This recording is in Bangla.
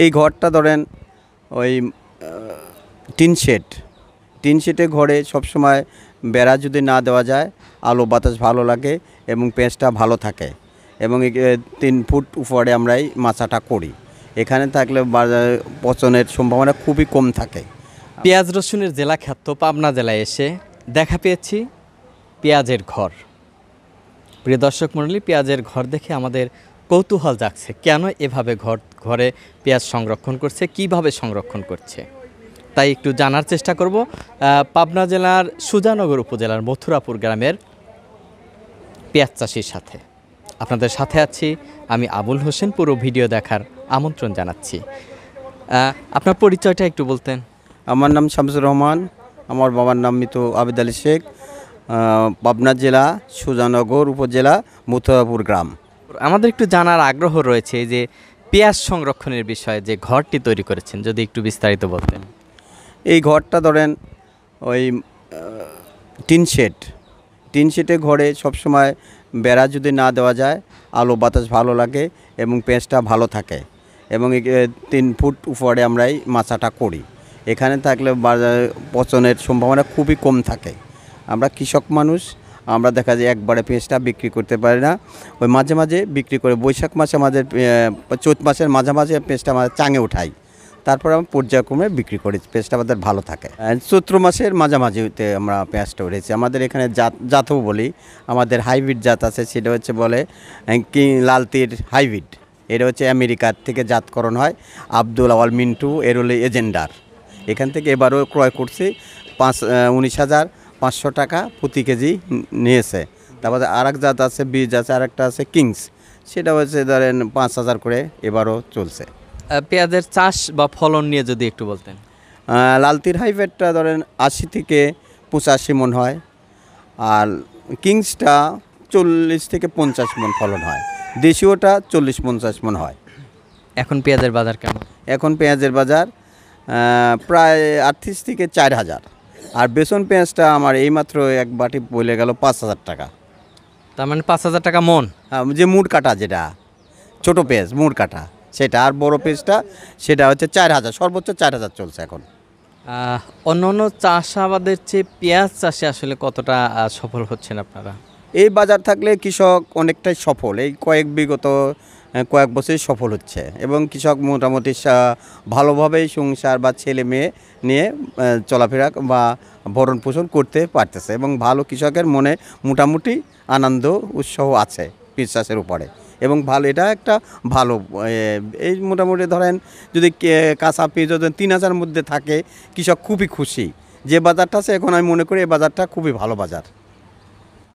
এই ঘরটা ধরেন ওই টিন শেডে ঘরে সবসময় বেড়া যদি না দেওয়া যায় আলো বাতাস ভালো লাগে এবং পেঁয়াজটা ভালো থাকে এবং 3 ফুট উপরে আমরা এই মাচাটা করি। এখানে থাকলে পচনের সম্ভাবনা খুবই কম থাকে। পেঁয়াজ রসুনের জেলা খ্যাত পাবনা জেলায় এসে দেখা পেয়েছি পেঁয়াজের ঘর। প্রিয় দর্শক মণ্ডলী, পেঁয়াজের ঘর দেখে আমাদের কৌতূহল জাগছে, কেন এভাবে ঘরে পেঁয়াজ সংরক্ষণ করছে, কিভাবে সংরক্ষণ করছে, তাই একটু জানার চেষ্টা করব। পাবনা জেলার সুজানগর উপজেলার মথুরাপুর গ্রামের পেঁয়াজ চাষির সাথে আপনাদের সাথে আছি আমি আবুল হোসেন। পুরো ভিডিও দেখার আমন্ত্রণ জানাচ্ছি। আপনার পরিচয়টা একটু বলতেন। আমার নাম শামসুর রহমান, আমার বাবার নাম মৃত আবেদ আলী শেখ, পাবনা জেলা সুজানগর উপজেলা মথুরাপুর গ্রাম। আমাদের একটু জানার আগ্রহ রয়েছে যে পেঁয়াজ সংরক্ষণের বিষয়ে যে ঘরটি তৈরি করেছেন, যদি একটু বিস্তারিত বলতেন। এই ঘরটা ধরেন ওই টিন শেডে ঘরে সবসময় বেড়া যদি না দেওয়া যায় আলো বাতাস ভালো লাগে এবং পেঁয়াজটা ভালো থাকে এবং 3 ফুট উপরে আমরা এই মাচাটা করি। এখানে থাকলে পচনের সম্ভাবনা খুবই কম থাকে। আমরা কৃষক মানুষ, আমরা দেখা যায় একবারে পেঁয়াজটা বিক্রি করতে পারি না, ওই মাঝে মাঝে বিক্রি করে বৈশাখ মাসে আমাদের চৈত মাসের মাঝামাঝি পেঁয়াজটা আমাদের চাঙে উঠাই, তারপর আমরা পর্যায়ক্রমে বিক্রি করি, পেঁয়াজটা আমাদের ভালো থাকে। চৈত্র মাসের মাঝামাঝিতে আমরা পেঁয়াজটা উঠেছি। আমাদের এখানে জাতও বলি, আমাদের হাইব্রিড জাত আছে, সেটা হচ্ছে বলে কি লালতির হাইব্রিড। এটা হচ্ছে আমেরিকার থেকে জাতকরণ হয়, আব্দুল আওয়াল মিন্টু এরোলে এজেন্ডার। এখান থেকে এবারও ক্রয় করছি 19,500 টাকা প্রতি কেজি নিয়েছে। তারপরে আর এক জাত আছে, বীজ আছে, আর একটা আছে কিংস, সেটা হচ্ছে ধরেন 5,000 করে এবারও চলছে। পেঁয়াজের চাষ বা ফলন নিয়ে যদি একটু বলতেন। লালতির হাইব্রিডটা ধরেন 80 থেকে 85 মন হয়, আর কিংসটা 40 থেকে 50 মন ফলন হয়, দেশীয়টা 40-50 মন হয়। এখন পেঁয়াজের বাজার কেমন? এখন পেঁয়াজের বাজার প্রায় 38 থেকে 4,000, আর বেসন পেঁয়াজটা আমার এইমাত্র এক বাটি বলে গেল 5,000 টাকা। তার মানে 5,000 টাকা মন? যে মুড় কাটা, যেটা ছোটো পেঁয়াজ মুড় কাটা সেটা, আর বড় পেঁয়াজটা সেটা হচ্ছে 4,000, সর্বোচ্চ 4,000 চলছে এখন। অন্য অন্য চাষাবাদের চেয়ে পেঁয়াজ চাষে আসলে কতটা সফল হচ্ছেন আপনারা? এই বাজার থাকলে কৃষক অনেকটাই সফল, এই বিগত কয়েক বছরই সফল হচ্ছে এবং কৃষক মোটামুটি ভালোভাবেই সংসার বা ছেলে মেয়ে নিয়ে চলাফেরা বা ভরণ পোষণ করতে পারতেছে এবং ভালো কৃষকের মনে মোটামুটি আনন্দ উৎসাহ আছে পেঁয়াজ চাষের উপরে এবং ভালো, এটা একটা ভালো এই মোটামুটি ধরেন যদি কাঁচা পেঁয়াজ যদি 3,000 মধ্যে থাকে কৃষক খুবই খুশি। যে বাজারটা আছে এখন আমি মনে করি এই বাজারটা খুবই ভালো বাজার।